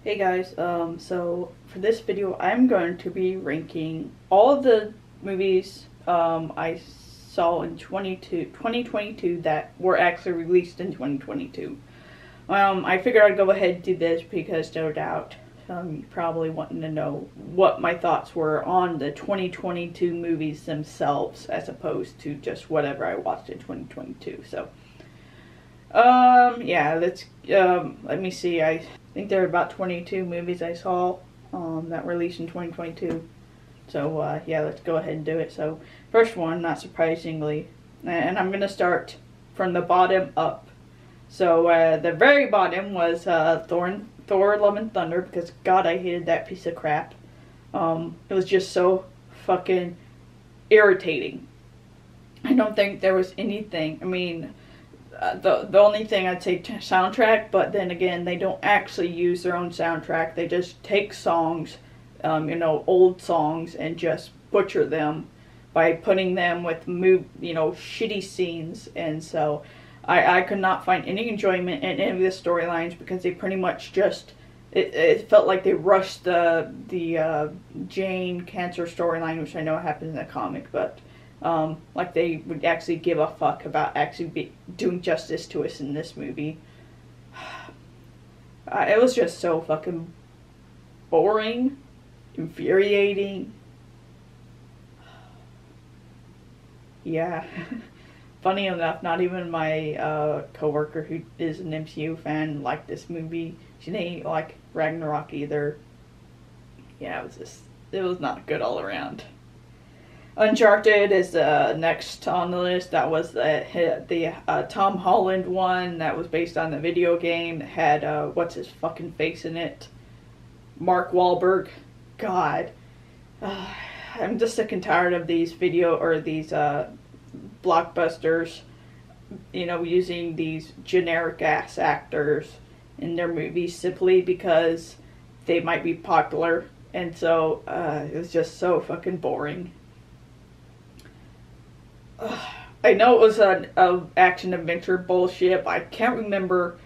Hey guys, so for this video I'm going to be ranking all of the movies I saw in 2022 that were actually released in 2022. I figured I'd go ahead and do this because no doubt you probably wanting to know what my thoughts were on the 2022 movies themselves as opposed to just whatever I watched in 2022. So yeah, let me see. I think there are about 22 movies I saw, that released in 2022. So, yeah, let's go ahead and do it. So, first one, not surprisingly, and I'm gonna start from the bottom up. So, the very bottom was, Thor Love and Thunder, because God, I hated that piece of crap. It was just so fucking irritating. I don't think there was anything, I mean, the only thing I'd say soundtrack, but then again, they don't actually use their own soundtrack. They just take songs, old songs, and just butcher them by putting them with shitty scenes. And so I could not find any enjoyment in any of the storylines because they pretty much just it felt like they rushed the Jane cancer storyline, which I know happens in the comic, but like they would actually give a fuck about actually doing justice to us in this movie. It was just so fucking boring, infuriating. Yeah. Funny enough, not even my coworker who is an MCU fan liked this movie. She didn't like Ragnarok either. Yeah, it was not good all around. Uncharted is next on the list. That was the Tom Holland one that was based on the video game that had what's his fucking face in it, Mark Wahlberg. God, I'm just sick and tired of these blockbusters, using these generic ass actors in their movies simply because they might be popular, and so it was just so fucking boring. I know it was a action adventure bullshit, but I can't remember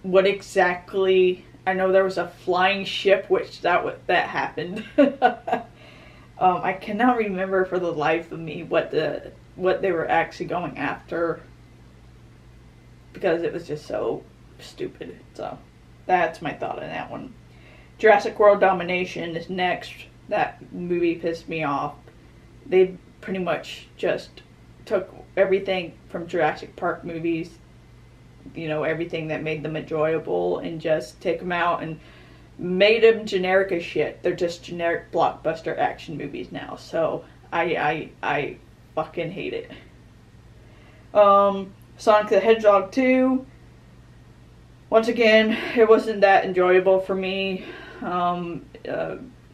what exactly. I know there was a flying ship, which that happened. I cannot remember for the life of me what they were actually going after because it was just so stupid. So that's my thought on that one. Jurassic World Domination is next. That movie pissed me off. They pretty much just took everything from Jurassic Park movies, everything that made them enjoyable, and just take them out and made them generic as shit. They're just generic blockbuster action movies now. So I fucking hate it. Sonic the Hedgehog 2. Once again, it wasn't that enjoyable for me.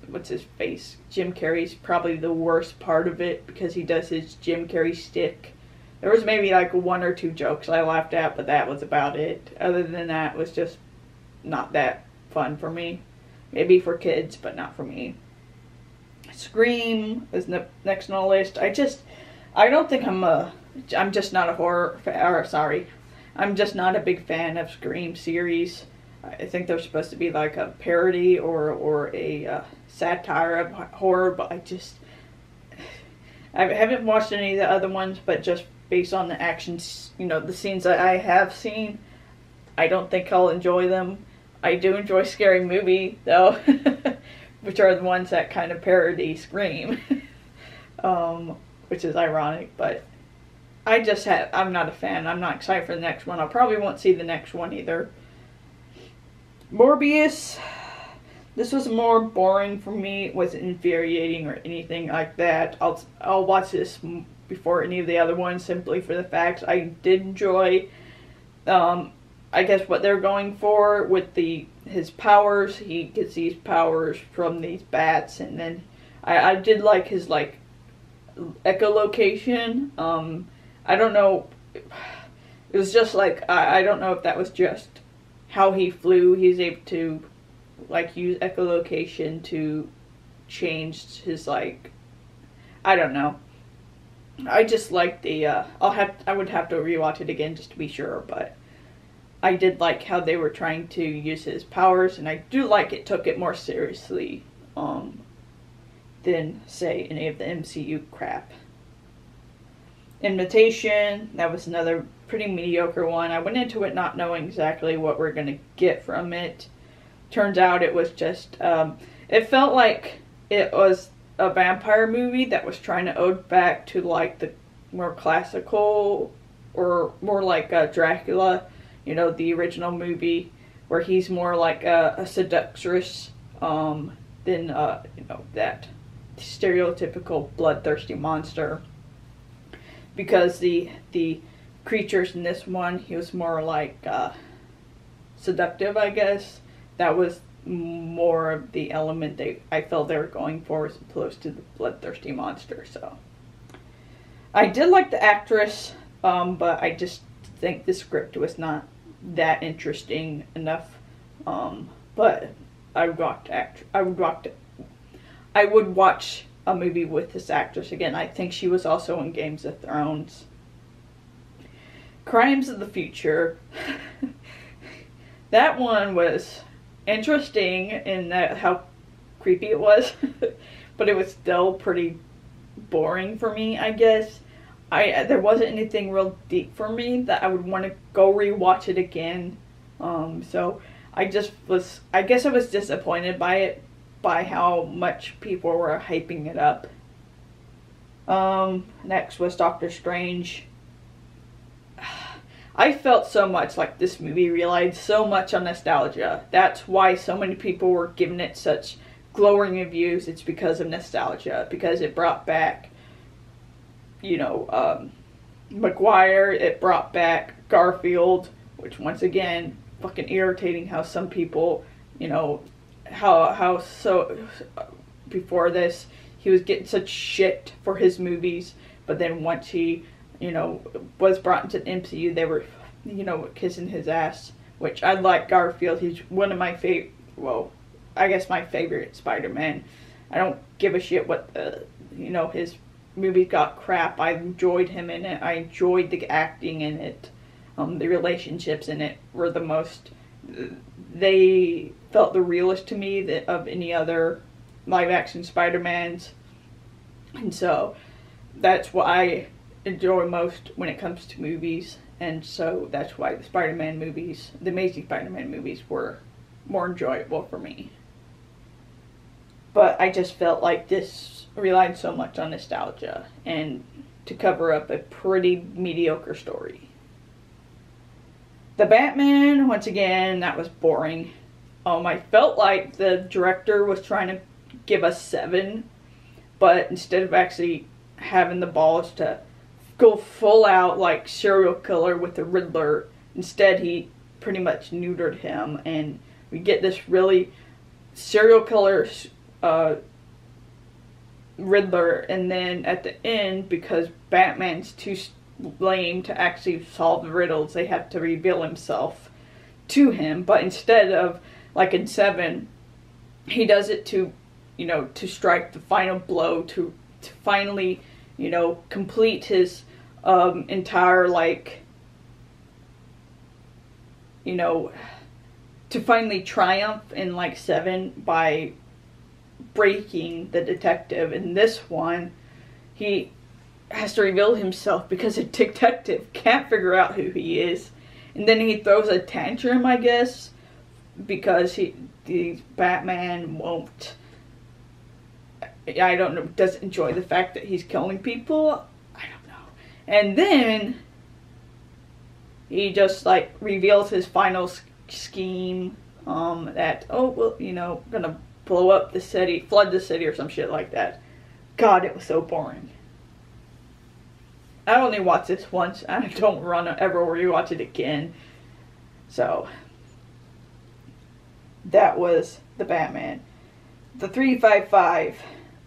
What's his face? Jim Carrey's probably the worst part of it because he does his Jim Carrey stick. There was maybe like one or two jokes I laughed at, but that was about it. Other than that, it was just not that fun for me. Maybe for kids, but not for me. Scream is next on the list. I don't think I'm just not a I'm just not a big fan of Scream series. I think they're supposed to be like a parody or a satire of horror, but I haven't watched any of the other ones, but just based on the actions, the scenes that I have seen, I don't think I'll enjoy them. I do enjoy Scary Movie, though, which are the ones that kind of parody Scream, which is ironic, but I'm not a fan. I'm not excited for the next one. I probably won't see the next one either. Morbius, this was more boring for me. It wasn't infuriating or anything like that. I'll watch this before any of the other ones simply for the facts. I did enjoy, I guess what they're going for with his powers. He gets these powers from these bats, and then I did like his echolocation. I don't know. It was just like I don't know if that was just how he flew. He's able to use echolocation to change his I don't know. I just like the I would have to rewatch it again just to be sure, but I did like how they were trying to use his powers, and I do like it took it more seriously than, say, any of the MCU crap. Invitation, that was another pretty mediocre one. I went into it not knowing exactly what we're going to get from it. Turns out it was just, it felt like it was a vampire movie that was trying to ode back to like the more classical, or more like Dracula, you know, the original movie, where he's more like a seductress than, you know, that stereotypical bloodthirsty monster. Because the creatures in this one, he was more like seductive, I guess. That was more of the element I felt they were going for, as opposed to the bloodthirsty monster. So I did like the actress, but I just think the script was not that interesting enough. But I would watch a movie with this actress again. I think she was also in Games of Thrones. Crimes of the Future. That one was interesting in that how creepy it was, but it was still pretty boring for me, I guess. There wasn't anything real deep for me that I would want to go rewatch it again. So I guess I was disappointed by it, by how much people were hyping it up. Next was Doctor Strange. I felt so much like this movie relied so much on nostalgia. That's why so many people were giving it such glowing reviews. It's because of nostalgia, because it brought back, you know, Maguire, it brought back Garfield, which once again, fucking irritating how some people, you know, how so before this he was getting such shit for his movies, but then once he, you know, was brought into the MCU, they were, you know, kissing his ass. Which I like Garfield. He's one of my favorite, well, I guess my favorite Spider-Man. I don't give a shit what you know, his movies got crap. I enjoyed him in it. I enjoyed the acting in it. The relationships in it were the most, they felt the realest to me of any other live action Spider-Mans. And so that's what I enjoy most when it comes to movies. And so that's why the Spider-Man movies, the Amazing Spider-Man movies, were more enjoyable for me. But I just felt like this relied so much on nostalgia and to cover up a pretty mediocre story. The Batman, once again, that was boring. I felt like the director was trying to give us 7, but instead of actually having the balls to go full out like serial killer with the Riddler, instead he pretty much neutered him, and we get this really serial killer Riddler, and then at the end, because Batman's too lame to actually solve the riddles, they have to reveal himself to him. But instead of, like in 7, he does it to, you know, to strike the final blow, to finally, you know, complete his entire, like, you know, to finally triumph in like 7 by breaking the detective. In this one, he has to reveal himself because the detective can't figure out who he is, and then he throws a tantrum, I guess, because the Batman won't, I don't know, doesn't enjoy the fact that he's killing people. I don't know. And then he just like reveals his final scheme, that, oh, well, you know, gonna blow up the city, flood the city or some shit like that. God, it was so boring. I only watched this once. I don't ever rewatch it again. So that was the Batman. The 355.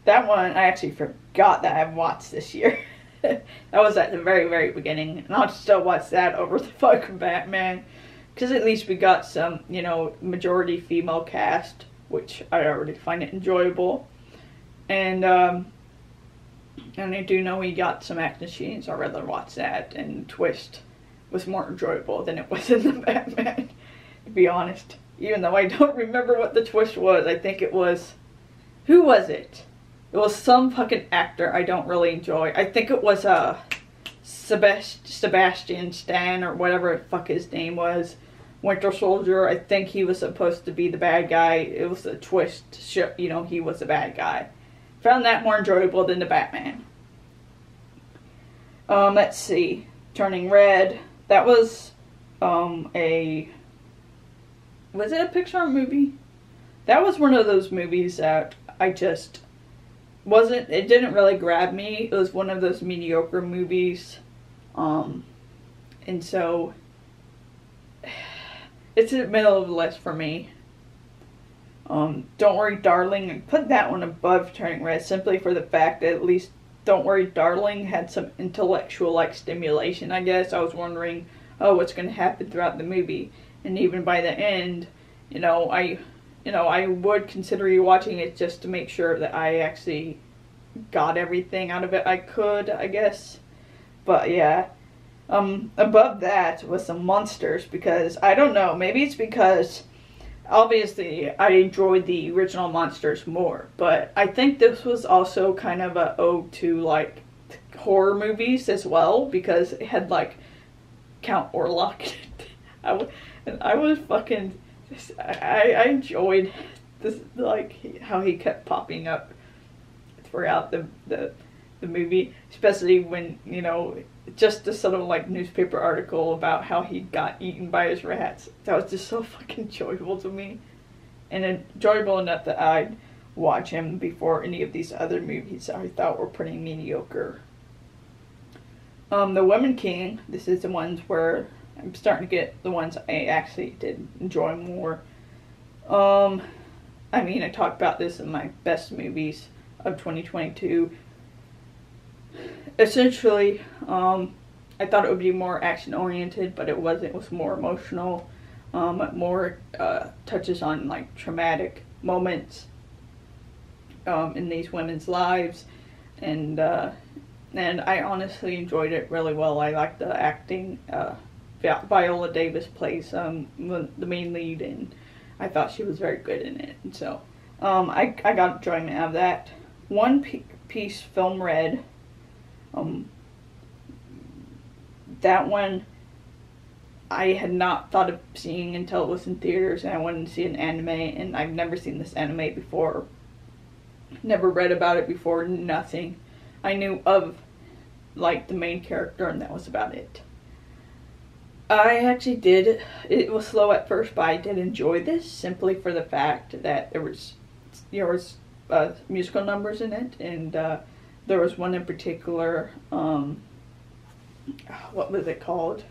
That one I actually forgot that I watched this year. That was at the very, very beginning. And I'll still watch that over the fucking Batman. Because at least we got some, you know, majority female cast, which I already find it enjoyable. And I do know we got some action scenes. I'd rather watch that and twist was more enjoyable than it was in the Batman, to be honest. Even though I don't remember what the twist was. I think it was, who was it? It was some fucking actor I don't really enjoy. I think it was Sebastian Stan or whatever the fuck his name was. Winter Soldier. I think he was supposed to be the bad guy. It was a twist. You know, he was the bad guy. Found that more enjoyable than the Batman. Let's see. Turning Red. That was was it a Pixar movie? That was one of those movies that I just it didn't really grab me. It was one of those mediocre movies. And so it's in the middle of the list for me. Don't Worry Darling, I put that one above Turning Red simply for the fact that at least Don't Worry Darling had some intellectual like stimulation, I guess. I was wondering, oh, what's going to happen throughout the movie. And even by the end, I would consider rewatching it just to make sure that I actually got everything out of it I could, I guess. But yeah, above that was some Monsters, because I don't know, maybe it's because obviously I enjoyed the original Monsters more, but I think this was also kind of a ode to like horror movies as well, because it had like Count Orlok. I was fucking, I enjoyed this, like how he kept popping up throughout the movie, especially when, just the sort of like newspaper article about how he got eaten by his rats. That was just so fucking enjoyable to me, and enjoyable enough that I'd watch him before any of these other movies I thought were pretty mediocre. The Women King, this is the ones where I'm starting to get the ones I actually did enjoy more. I talked about this in my best movies of 2022. Essentially, I thought it would be more action-oriented, but it wasn't. It was more emotional, more touches on like traumatic moments in these women's lives, and I honestly enjoyed it really well. I liked the acting. Viola Davis plays the main lead, and I thought she was very good in it. And so I got enjoyment out of that. One Piece Film Red. That one I had not thought of seeing until it was in theaters, and I wanted to see an anime, and I've never seen this anime before. Never read about it before, nothing. I knew of like the main character, and that was about it. I actually did, it was slow at first, but I did enjoy this simply for the fact that there was musical numbers in it, and there was one in particular, what was it called?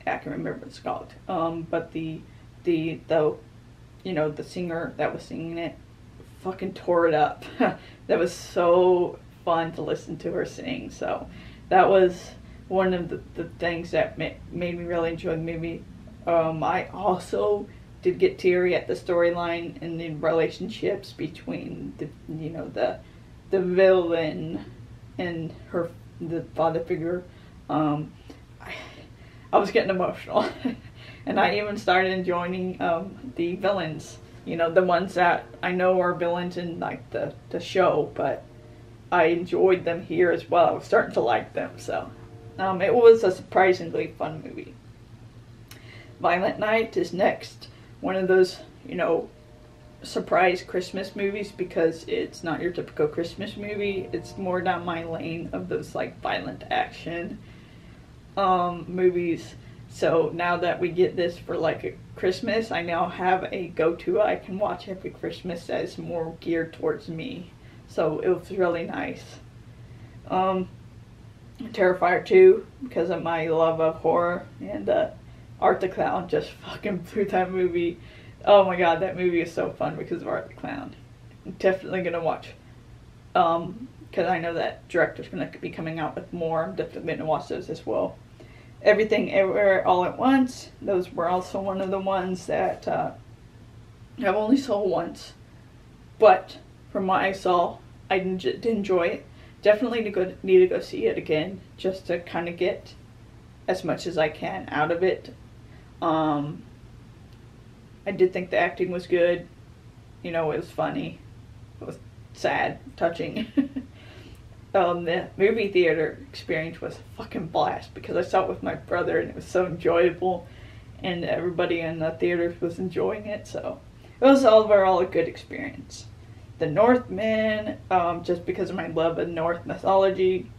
I can't remember what it's called. But the singer that was singing it fucking tore it up. That was so fun to listen to her sing. So that was one of the things that made me really enjoy the movie. I also did get teary at the storyline and the relationships between the villain and the father figure. I was getting emotional, and I even started enjoying the villains. The ones that I know are villains in like the show, but I enjoyed them here as well. I was starting to like them, so it was a surprisingly fun movie. Violent Night is next. One of those, surprise Christmas movies, because it's not your typical Christmas movie. It's more down my lane of those like violent action movies. So now that we get this for like a Christmas, I now have a go-to I can watch every Christmas that is more geared towards me. So it was really nice. Terrifier 2, because of my love of horror, and Art the Clown just fucking blew that movie. Oh my god, that movie is so fun because of Art the Clown. I'm definitely gonna watch, because I know that director's gonna be coming out with more. I'm definitely gonna watch those as well. Everything Everywhere All at Once, those were also one of the ones that I've only saw once, but from what I saw, I did enjoy it. definitely need to go see it again just to kind of get as much as I can out of it. I did think the acting was good. You know, it was funny. It was sad, touching. The movie theater experience was a fucking blast because I saw it with my brother and it was so enjoyable, and everybody in the theaters was enjoying it, so it was overall a good experience. The Northman, just because of my love of Norse mythology,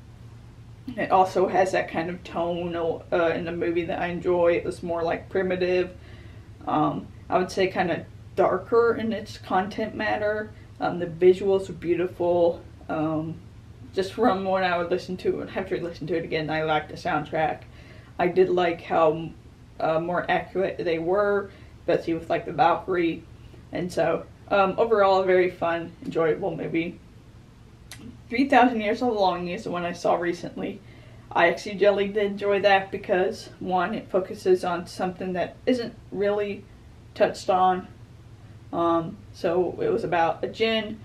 it also has that kind of tone in the movie that I enjoy. It was more like primitive. I would say kind of darker in its content matter. The visuals are beautiful. Just from when I would listen to it, after I listened to it again, I liked the soundtrack. I did like how more accurate they were, especially with like the Valkyrie. And so, overall, a very fun, enjoyable movie. 3,000 Years of Longing is the one I saw recently. I actually generally did enjoy that because, one, it focuses on something that isn't really touched on. So it was about a djinn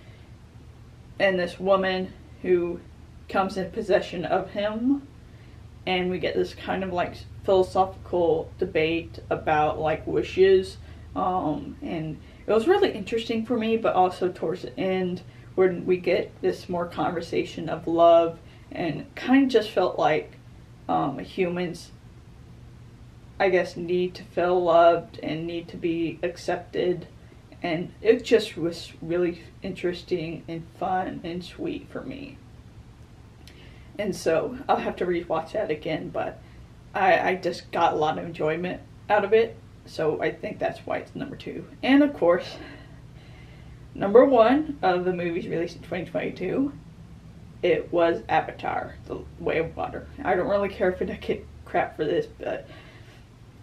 and this woman who comes in possession of him, and we get this kind of like philosophical debate about like wishes, and it was really interesting for me, but also towards the end when we get this more conversation of love, and kind of just felt like humans, I guess, need to feel loved and need to be accepted, and it just was really interesting and fun and sweet for me. And so I'll have to rewatch that again, but I just got a lot of enjoyment out of it, so I think that's why it's number 2. And of course, number 1 of the movies released in 2022, it was Avatar: The Way of Water. I don't really care if I get crap for this, but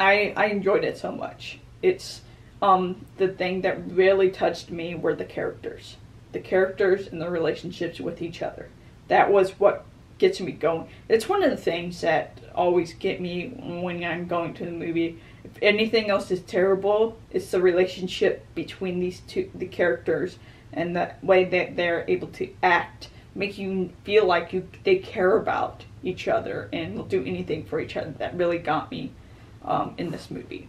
I enjoyed it so much. It's the thing that really touched me were the characters. The characters and the relationships with each other. That was what gets me going. It's one of the things that always get me when I'm going to the movie. If anything else is terrible, it's the relationship between the characters, and the way that they're able to act, make you feel like they care about each other and will do anything for each other. That really got me in this movie.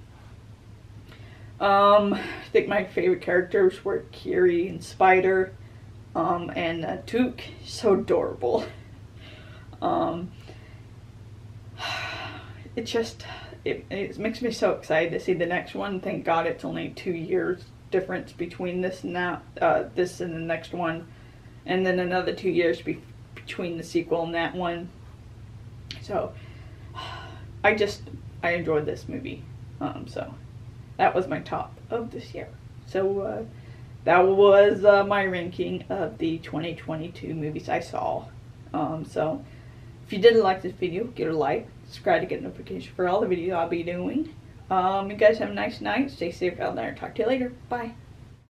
I think my favorite characters were Kiri and Spider, and Took. So adorable. It makes me so excited to see the next one. Thank God it's only 2 years difference between this and that, this and the next one, and then another 2 years between the sequel and that one. So I enjoyed this movie. So that was my top of this year. So that was my ranking of the 2022 movies I saw. So if you did like this video, give it a like, subscribe to get notifications for all the videos I'll be doing. You guys have a nice night. Stay safe out there. Talk to you later. Bye.